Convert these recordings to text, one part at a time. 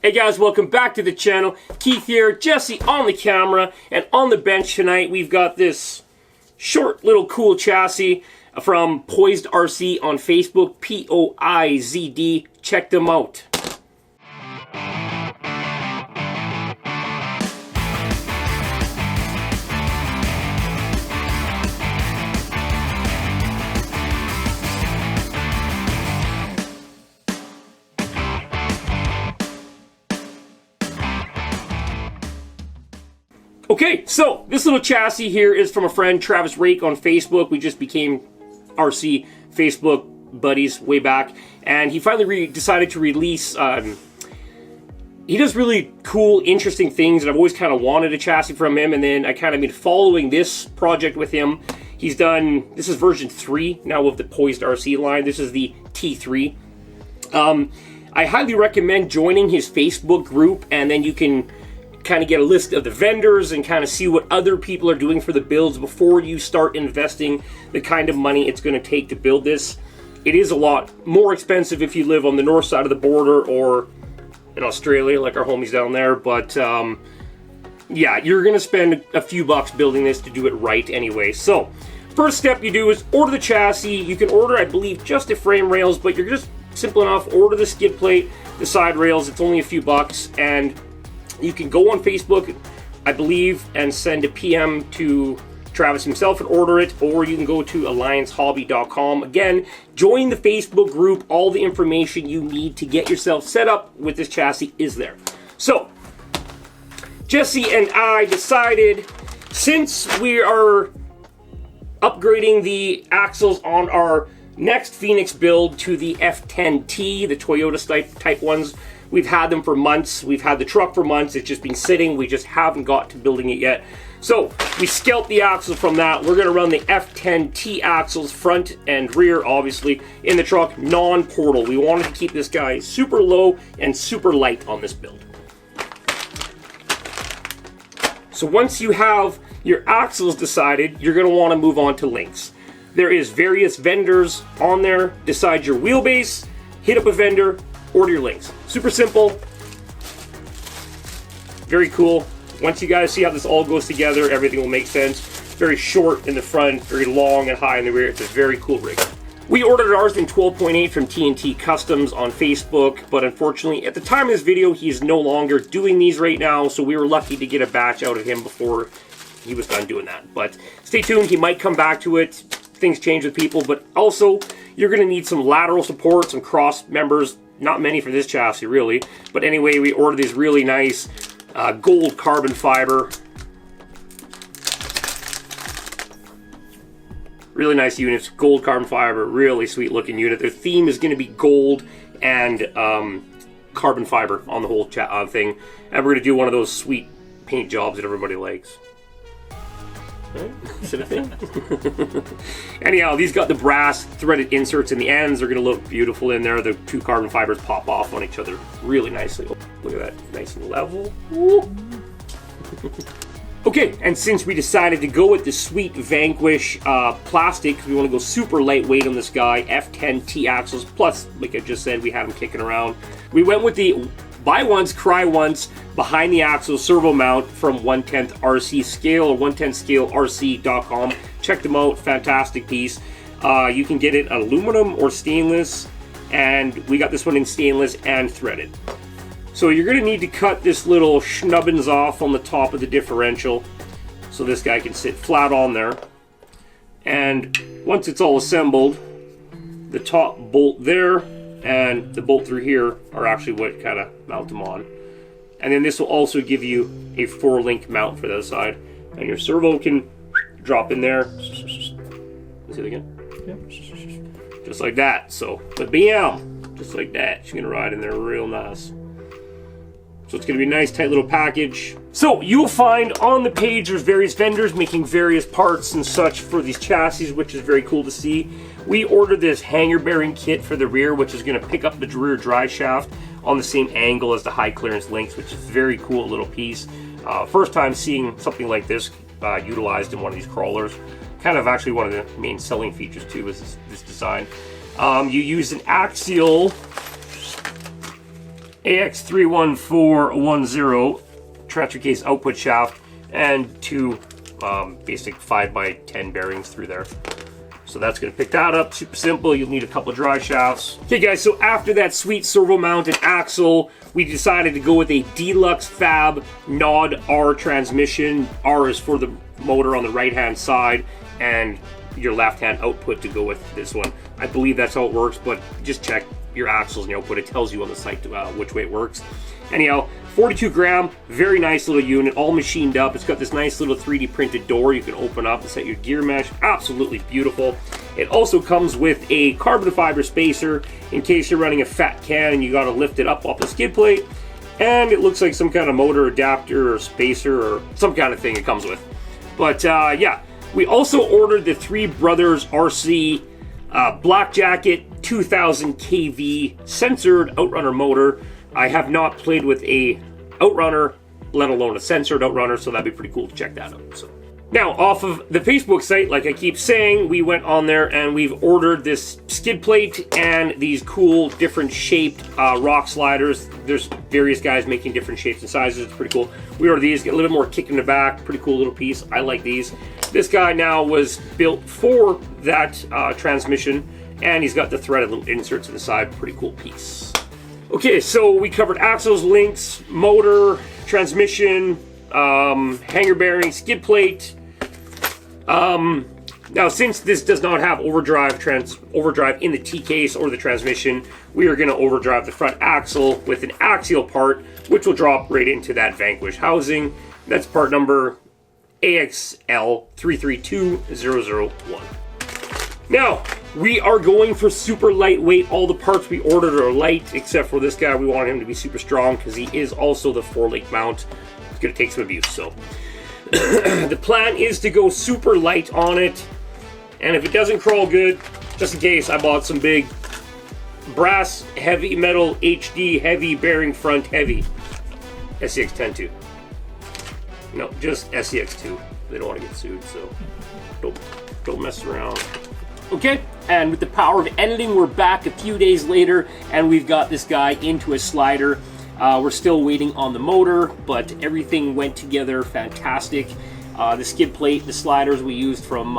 Hey guys, welcome back to the channel. Keith here, Jesse on the camera, and on the bench tonight we've got this short little cool chassis from POIZD RC on Facebook, POIZD. Check them out. Okay, so this little chassis here is from a friend, Travis Rake, on Facebook. We just became RC Facebook buddies way back, and he finally decided to release. He does really cool, interesting things, and I've always kind of wanted a chassis from him. And then I kind of been following this project with him. He's done. This is version 3 now of the POIZD RC line. This is the T3. I highly recommend joining his Facebook group, and then you can kind of get a list of the vendors and kind of see what other people are doing for the builds before you start investing the kind of money it's going to take to build this. It is a lot more expensive if you live on the north side of the border or in Australia, like our homies down there, but yeah, you're going to spend a few bucks building this to do it right anyway. So first step you do is order the chassis. You can order, I believe, just the frame rails, but you're just simple enough, order the skid plate, the side rails. It's only a few bucks, and you can go on Facebook, I believe, and send a PM to Travis himself and order it, or you can go to alliancehobby.com. Again, join the Facebook group. All the information you need to get yourself set up with this chassis is there. So, Jesse and I decided, since we are upgrading the axles on our next Phoenix build to the F10T, the Toyota type ones, we've had them for months. We've had the truck for months. It's just been sitting. We just haven't got to building it yet. So we scalped the axles from that. We're going to run the F10T axles, front and rear, obviously, in the truck, non-portal. We wanted to keep this guy super low and super light on this build. So once you have your axles decided, you're going to want to move on to links. There is various vendors on there. Decide your wheelbase, hit up a vendor, order your links. Super simple. Very cool. Once you guys see how this all goes together, everything will make sense. Very short in the front, very long and high in the rear. It's a very cool rig. We ordered ours in 12.8 from TNT Customs on Facebook, but unfortunately, at the time of this video, he's no longer doing these right now, so we were lucky to get a batch out of him before he was done doing that. But stay tuned, he might come back to it. Things change with people, but also, you're going to need some lateral support, some cross members. Not many for this chassis, really. But anyway, we ordered these really nice gold carbon fiber. Really nice units, gold carbon fiber, really sweet looking unit. Their theme is going to be gold and carbon fiber on the whole thing. And we're going to do one of those sweet paint jobs that everybody likes. Right? Is it a thing? Anyhow, these got the brass threaded inserts in the ends. They're going to look beautiful in there. The two carbon fibers pop off on each other really nicely. Look at that, nice and level. Okay, and since we decided to go with the sweet Vanquish plastic, we want to go super lightweight on this guy, F10T axles, plus, like I just said, we had them kicking around. We went with the buy once, cry once, behind the axle servo mount from 1/10 RC Scale or 1/10ScaleRC.com. Check them out, fantastic piece. You can get it aluminum or stainless, and we got this one in stainless and threaded. So you're going to need to cut this little schnubbins off on the top of the differential so this guy can sit flat on there. And once it's all assembled, the top bolt there and the bolt through here are actually what kind of mount them on. And then this will also give you a 4-link mount for the other side. And your servo can drop in there. See it again? Yeah. Just like that. So, but bam! Just like that. She's going to ride in there real nice. So it's going to be a nice, tight little package. So you'll find on the page there's various vendors making various parts and such for these chassis, which is very cool to see. We ordered this hanger bearing kit for the rear, which is going to pick up the rear drive shaft on the same angle as the high clearance links, which is a very cool little piece. First time seeing something like this utilized in one of these crawlers. Kind of actually one of the main selling features too is this design. You use an axial AX31410 transfer case output shaft, and two basic 5x10 bearings through there. So that's going to pick that up. Super simple. You'll need a couple of drive shafts. Okay guys, so after that sweet servo mounted axle, we decided to go with a Deluxe Fab Nod R transmission. R is for the motor on the right hand side and your left hand output to go with this one. I believe that's how it works, but just check your axles and your output. It tells you on the site which way it works. Anyhow, 42 gram, very nice little unit, all machined up. It's got this nice little 3D printed door you can open up and set your gear mesh. Absolutely beautiful. It also comes with a carbon fiber spacer in case you're running a fat can and you got to lift it up off the skid plate. And it looks like some kind of motor adapter or spacer or some kind of thing it comes with. But yeah, we also ordered the Three Brothers RC Black Jacket 2000 kV censored outrunner motor. I have not played with a outrunner, let alone a censored outrunner, so that'd be pretty cool to check that out. So now, off of the Facebook site, like I keep saying, we went on there and we've ordered this skid plate and these cool different shaped rock sliders. There's various guys making different shapes and sizes. It's pretty cool. We ordered these, get a little more kick in the back. Pretty cool little piece. I like these. This guy now was built for that transmission, and he's got the threaded little inserts in the side. Pretty cool piece. Okay, so we covered axles, links, motor, transmission, hanger bearing, skid plate. Now, since this does not have overdrive in the T-case or the transmission, we are going to overdrive the front axle with an axial part, which will drop right into that Vanquish housing. That's part number AXL332001. Now, we are going for super lightweight. All the parts we ordered are light, except for this guy. We want him to be super strong because he is also the 4-link mount. It's going to take some abuse, so. The plan is to go super light on it, and if it doesn't crawl good, just in case, I bought some big brass heavy metal HD heavy bearing front heavy SCX-10-2. No, just SCX-2. They don't want to get sued, so don't mess around. Okay, and with the power of editing, we're back a few days later, and we've got this guy into a slider. We're still waiting on the motor, but everything went together fantastic. The skid plate, the sliders we used from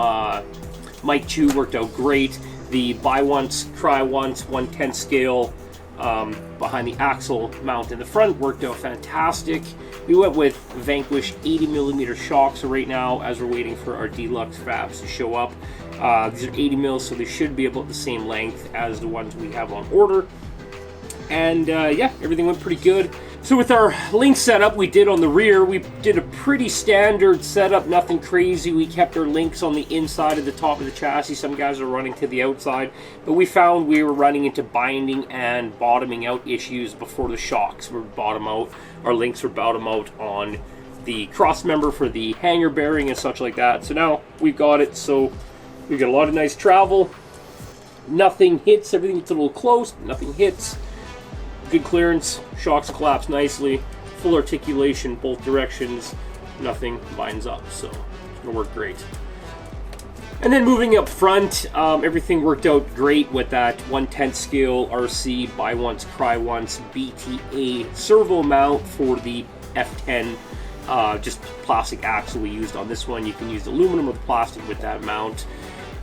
Mike Chu worked out great. The buy once, try once, 1/10 scale behind the axle mount in the front worked out fantastic. We went with Vanquish 80mm shocks right now as we're waiting for our Deluxe Fabs to show up. These are 80mm, so they should be about the same length as the ones we have on order. And yeah, everything went pretty good. So with our link setup we did on the rear, we did a pretty standard setup, nothing crazy. We kept our links on the inside of the top of the chassis. Some guys are running to the outside, but we found we were running into binding and bottoming out issues before the shocks were bottom out. Our links were bottom out on the cross member for the hanger bearing and such like that. So now we've got it, so we've got a lot of nice travel. Nothing hits, everything gets a little close, but nothing hits. Good clearance, shocks collapse nicely, full articulation both directions, nothing binds up, so it's gonna work great. And then moving up front, everything worked out great with that 1/10 scale RC buy once, cry once BTA servo mount for the F10, just plastic axle we used on this one. You can use aluminum or plastic with that mount.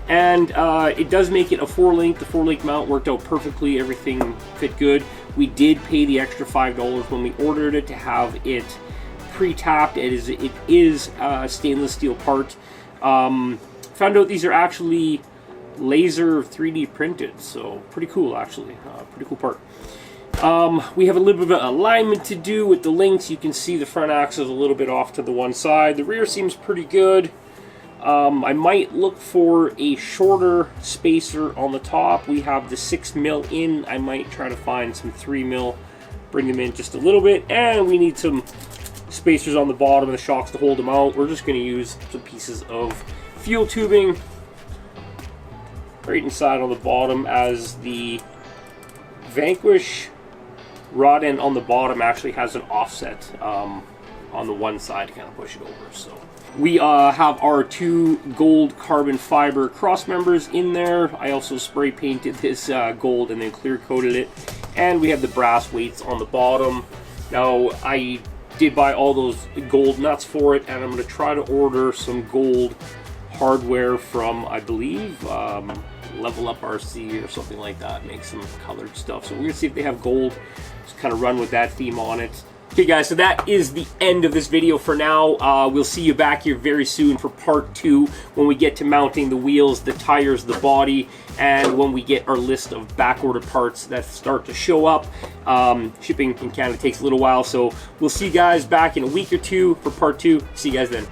And it does make it a 4-link. The 4-link mount worked out perfectly. Everything fit good. We did pay the extra $5 when we ordered it to have it pre-tapped. It is a stainless steel part. Found out these are actually laser 3D printed, so pretty cool actually. Pretty cool part. We have a little bit of alignment to do with the links. You can see the front axle is a little bit off to the one side. The rear seems pretty good. I might look for a shorter spacer on the top. We have the 6mm in. I might try to find some 3mm, bring them in just a little bit. And we need some spacers on the bottom of the shocks to hold them out. We're just going to use some pieces of fuel tubing right inside on the bottom, as the Vanquish rod end on the bottom actually has an offset on on the one side to kind of push it over. So we have our 2 gold carbon fiber cross members in there. I also spray painted this gold and then clear coated it. And we have the brass weights on the bottom. Now I did buy all those gold nuts for it, and I'm going to try to order some gold hardware from, I believe, Level Up RC or something like that. Make some colored stuff. So we're going to see if they have gold. Just kind of run with that theme on it. Okay guys, so that is the end of this video for now. We'll see you back here very soon for part 2 when we get to mounting the wheels, the tires, the body, and when we get our list of back-ordered parts that start to show up. Shipping in Canada takes a little while, so we'll see you guys back in a week or 2 for part 2. See you guys then.